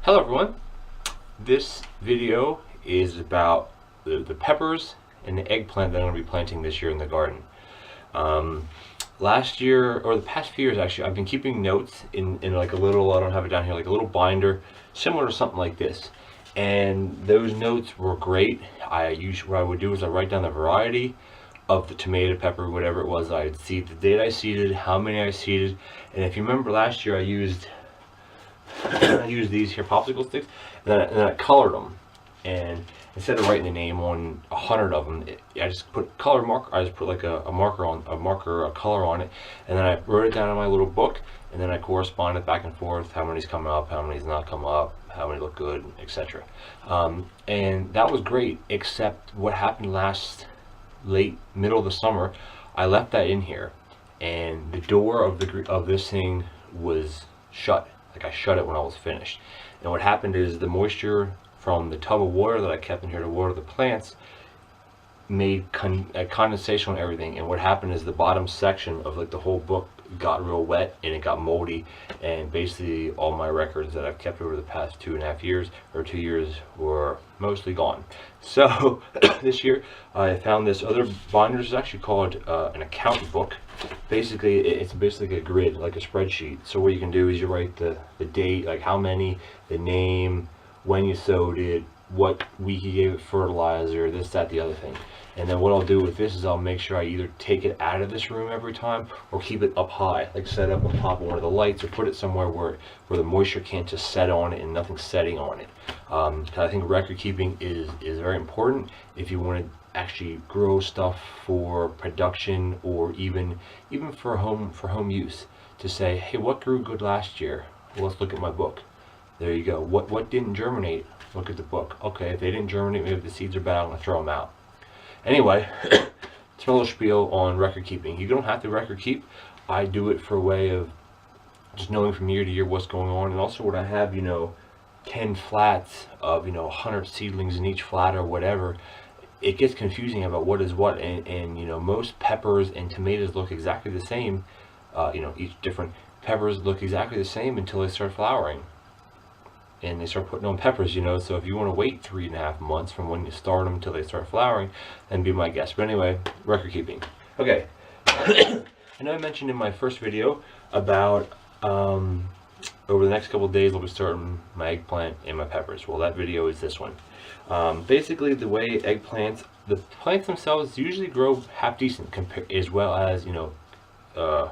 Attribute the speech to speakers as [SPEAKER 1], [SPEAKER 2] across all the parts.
[SPEAKER 1] Hello everyone, this video is about the peppers and the eggplant that I'm going to be planting this year in the garden. Last year, or the past few years actually, I've been keeping notes in like a little, I don't have it down here, like a little binder similar to something like this. And those notes were great. What I would do is I write down the variety of the tomato, pepper, whatever it was I'd seed, the date I seeded, how many I seeded. And if you remember last year I used these here popsicle sticks, and then I colored them. And instead of writing the name on 100 of them, I just put color marker. I just put like a color on it, and then I wrote it down in my little book, and then I corresponded back and forth how many's come up, how many's not come up, how many look good, etc. And that was great, except what happened middle of the summer, I left that in here, and the door of this thing was shut. Like I shut it when I was finished. And what happened is the moisture from the tub of water that I kept in here to water the plants made condensation on everything. And what happened is the bottom section of like the whole book got real wet and it got moldy, and basically all my records that I've kept over the past 2.5 years or 2 years were mostly gone. So this year I found this other binder. It's actually called an account book. Basically it's basically a grid, like a spreadsheet. So what you can do is you write the date, like how many, the name, when you sowed it, what week you gave it fertilizer, this, that, the other thing. And then what I'll do with this is I'll make sure I either take it out of this room every time or keep it up high, like set up on top of one of the lights, or put it somewhere where the moisture can't just set on it and nothing's setting on it. I think record keeping is very important if you want to actually grow stuff for production, or even for home use, to say, hey, what grew good last year? Well, let's look at my book. There you go. What didn't germinate? Look at the book. Okay, if they didn't germinate, maybe the seeds are bad, I'm going to throw them out. Anyway, it's my little spiel on record keeping. You don't have to record keep. I do it for a way of just knowing from year to year what's going on. And also when I have, 10 flats of, 100 seedlings in each flat or whatever, it gets confusing about what is what. And most peppers and tomatoes look exactly the same. Each different peppers look exactly the same until they start flowering. And they start putting on peppers, so if you want to wait 3.5 months from when you start them until they start flowering, then be my guest. But anyway, record keeping. Okay. I know I mentioned in my first video about over the next couple of days I'll be starting my eggplant and my peppers. Well, that video is this one. Basically, the way eggplants, the plants themselves usually grow half decent, as well as the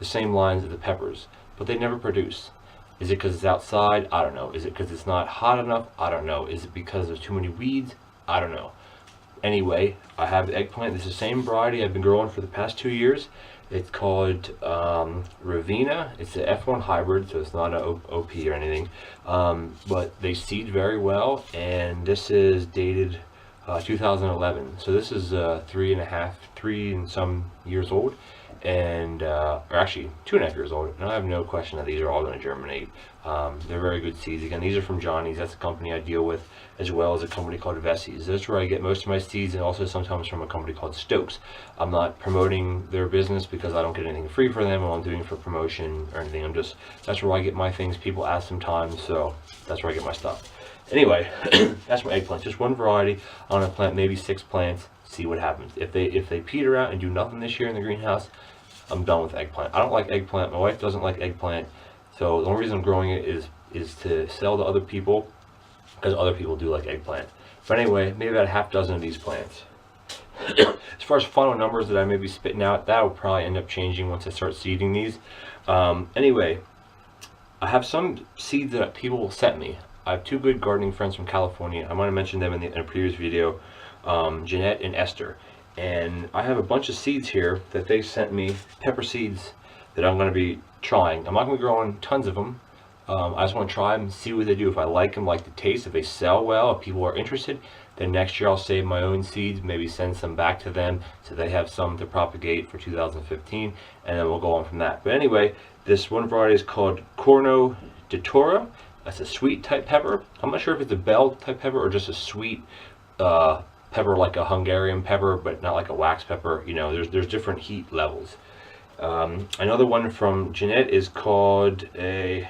[SPEAKER 1] same lines as the peppers, but they never produce. Is it because it's outside? I don't know. Is it because it's not hot enough? I don't know. Is it because there's too many weeds? I don't know. Anyway, I have the eggplant. This is the same variety I've been growing for the past 2 years. It's called Ravina. It's an F1 hybrid, so it's not an OP or anything. But they seed very well, and this is dated 2011. So this is 3 and some years old. And or actually 2.5 years old, and I have no question that these are all going to germinate. They're very good seeds. Again, these are from Johnny's. That's the company I deal with, as well as a company called Vessi's. That's where I get most of my seeds, and also sometimes from a company called Stokes. I'm not promoting their business because I don't get anything free for them, or I'm doing it for promotion or anything. That's where I get my things. People ask sometimes, so that's where I get my stuff. Anyway, that's my eggplant. Just one variety. I'm going to plant maybe 6 plants. See what happens. If they peter out and do nothing this year in the greenhouse, I'm done with eggplant. I don't like eggplant. My wife doesn't like eggplant. So the only reason I'm growing it is to sell to other people, because other people do like eggplant. But anyway, maybe about 6 of these plants. As far as final numbers that I may be spitting out, that will probably end up changing once I start seeding these. Anyway, I have some seeds that people sent me. I have 2 good gardening friends from California. I'm going to mention them in a previous video. Jeanette and Esther, and I have a bunch of seeds here that they sent me, pepper seeds, that I'm going to be trying. I'm not going to be growing tons of them. I just want to try them and see what they do. If I like them, like the taste, if they sell well, if people are interested, then next year I'll save my own seeds, maybe send some back to them so they have some to propagate for 2015, and then we'll go on from that. But anyway, this one variety is called Corno de Toro. That's a sweet type pepper. I'm not sure if it's a bell type pepper or just a sweet pepper, like a Hungarian pepper, but not like a wax pepper. There's different heat levels. Another one from Jeanette is called a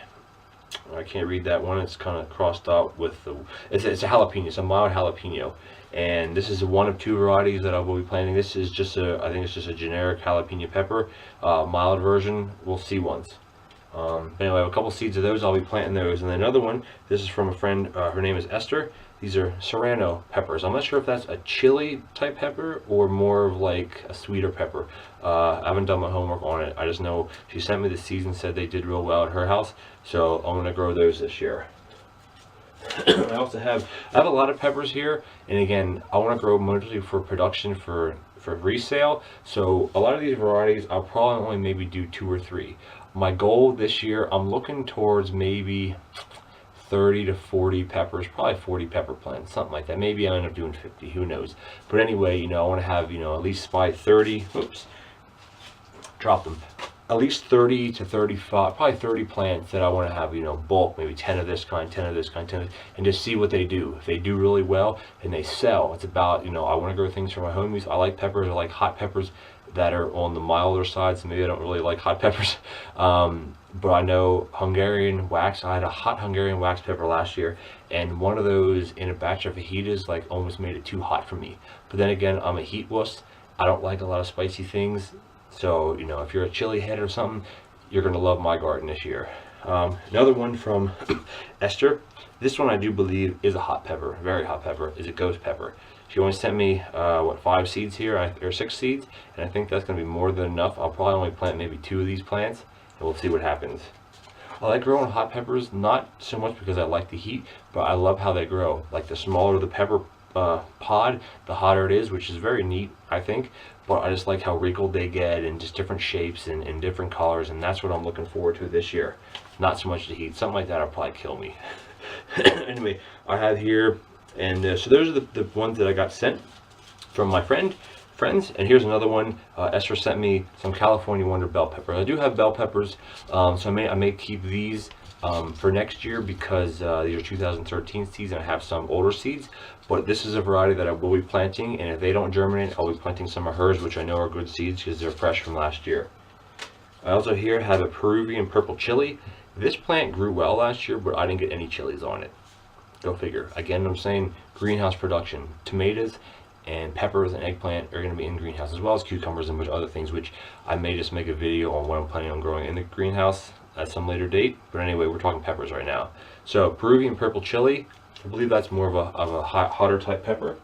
[SPEAKER 1] I can't read that one. It's kind of crossed out with the. It's a jalapeno. It's a mild jalapeno, and this is one of two varieties that I will be planting. This is just a. I think it's just a generic jalapeno pepper, mild version. We'll see once. Anyway, I have a couple seeds of those. I'll be planting those, and then another one. This is from a friend. Her name is Esther. These are serrano peppers. I'm not sure if that's a chili type pepper or more of like a sweeter pepper. I haven't done my homework on it. I just know she sent me the seeds and said they did real well at her house. So I'm gonna grow those this year. I have a lot of peppers here, and again, I want to grow mostly for production for resale. So a lot of these varieties, I'll probably only maybe do 2 or 3. My goal this year, I'm looking towards maybe 30 to 40 peppers, probably 40 pepper plants, something like that. Maybe I end up doing 50, who knows. But anyway, you know, I want to have, you know, at least by 30, oops, drop them. At least 30 to 35, probably 30 plants that I want to have, you know, bulk, maybe 10 of this kind, 10 of this kind, 10 of this, and just see what they do. If they do really well and they sell, it's about, you know, I want to grow things for my home use. I like peppers, I like hot peppers that are on the milder side, so maybe I don't really like hot peppers. But I know Hungarian wax, I had a hot Hungarian wax pepper last year, and one of those in a batch of fajitas like almost made it too hot for me. But then again, I'm a heat wuss. I don't like a lot of spicy things. So, you know, if you're a chili head or something, you're going to love my garden this year. Another one from Esther. This one I do believe is a hot pepper, very hot pepper, is a ghost pepper. She only sent me, 5 seeds here, or 6 seeds, and I think that's going to be more than enough. I'll probably only plant maybe 2 of these plants, and we'll see what happens. I like growing hot peppers, not so much because I like the heat, but I love how they grow. Like the smaller the pepper pod, the hotter it is, which is very neat, I think. But I just like how wrinkled they get and just different shapes and different colors, and that's what I'm looking forward to this year. Not so much the heat. Something like that will probably kill me. Anyway, I have here, and so those are the ones that I got sent from my friends. And here's another one. Esther sent me some California Wonder bell peppers. I do have bell peppers, so I may keep these for next year because these are 2013 seeds and I have some older seeds. But this is a variety that I will be planting, and if they don't germinate, I'll be planting some of hers, which I know are good seeds because they're fresh from last year. I also here have a Peruvian purple chili. This plant grew well last year, but I didn't get any chilies on it. Go figure. Again, I'm saying greenhouse production. Tomatoes and peppers and eggplant are going to be in greenhouse, as well as cucumbers and other things, which I may just make a video on what I'm planning on growing in the greenhouse at some later date. But anyway, we're talking peppers right now. So Peruvian purple chili, I believe that's more of a hotter type pepper.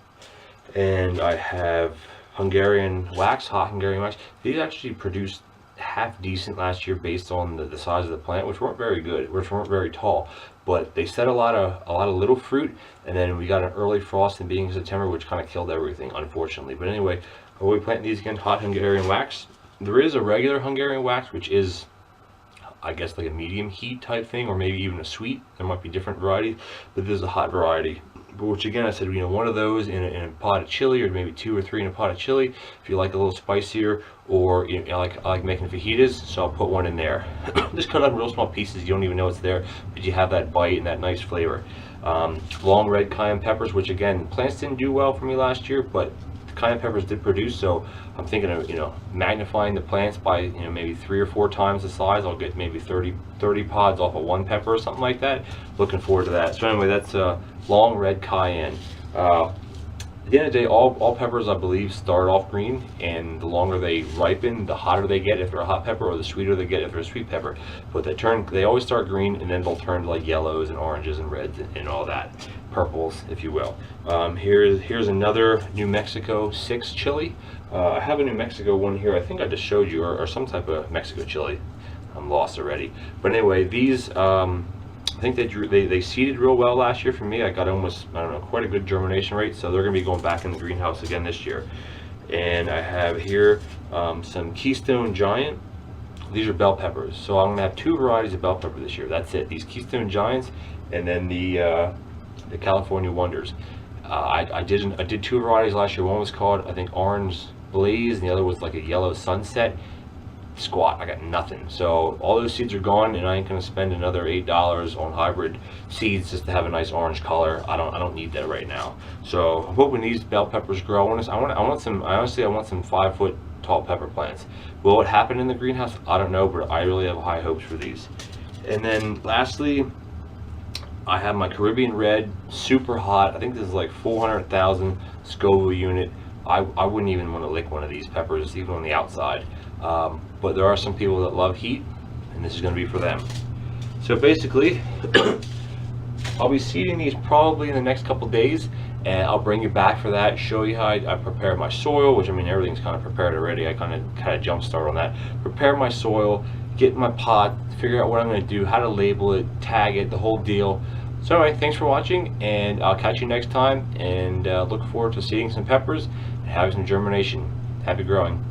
[SPEAKER 1] And I have Hungarian wax, hot Hungarian wax. These actually produced half decent last year based on the size of the plant, which weren't very good, which weren't very tall, but they set a lot of little fruit, and then we got an early frost in the beginning of September, which kind of killed everything, unfortunately. But anyway, we'll be planting these again, hot Hungarian wax. There is a regular Hungarian wax, which is, I guess, like a medium heat type thing, or maybe even a sweet. There might be different varieties, but this is a hot variety. But which again, I said, you know, one of those in a pot of chili, or maybe 2 or 3 in a pot of chili, if you like a little spicier, or you know, I like making fajitas, so I'll put one in there. Just cut out real small pieces, you don't even know it's there, but you have that bite and that nice flavor. Long red cayenne peppers, which again, plants didn't do well for me last year, but cayenne peppers did produce, so I'm thinking of, you know, magnifying the plants by, you know, maybe 3 or 4 times the size. I'll get maybe 30 pods off of 1 pepper or something like that. Looking forward to that. So anyway, that's long red cayenne. At the end of the day, all peppers, I believe, start off green, and the longer they ripen, the hotter they get if they're a hot pepper, or the sweeter they get if they're a sweet pepper. But they always start green, and then they'll turn to like yellows and oranges and reds and all that, purples, if you will. Here's another New Mexico 6 chili. I have a New Mexico one here. I think I just showed you, or some type of Mexico chili. I'm lost already. But anyway, these. I think they seeded real well last year for me. I got almost, I don't know, quite a good germination rate, so they're going to be going back in the greenhouse again this year. And I have here some Keystone Giant. These are bell peppers, so I'm going to have 2 varieties of bell pepper this year. That's it. These Keystone Giants, and then the California Wonders. I did 2 varieties last year. One was called, I think, Orange Blaze, and the other was like a Yellow Sunset. Squat. I got nothing. So all those seeds are gone, and I ain't gonna spend another $8 on hybrid seeds just to have a nice orange color. I don't need that right now. So I'm hoping these bell peppers grow. I want some 5-foot tall pepper plants. Will it happen in the greenhouse? I don't know, but I really have high hopes for these. And then lastly, I have my Caribbean Red, super hot. I think this is like 400,000 Scoville unit. I wouldn't even want to lick one of these peppers, even on the outside. But there are some people that love heat, and this is going to be for them. So basically, I'll be seeding these probably in the next couple days, and I'll bring you back for that, show you how I prepare my soil, which I mean everything's kind of prepared already. I kind of jump start on that. Prepare my soil, get my pot, figure out what I'm going to do, how to label it, tag it, the whole deal. So anyway, thanks for watching, and I'll catch you next time, and look forward to seeding some peppers and having some germination. Happy growing.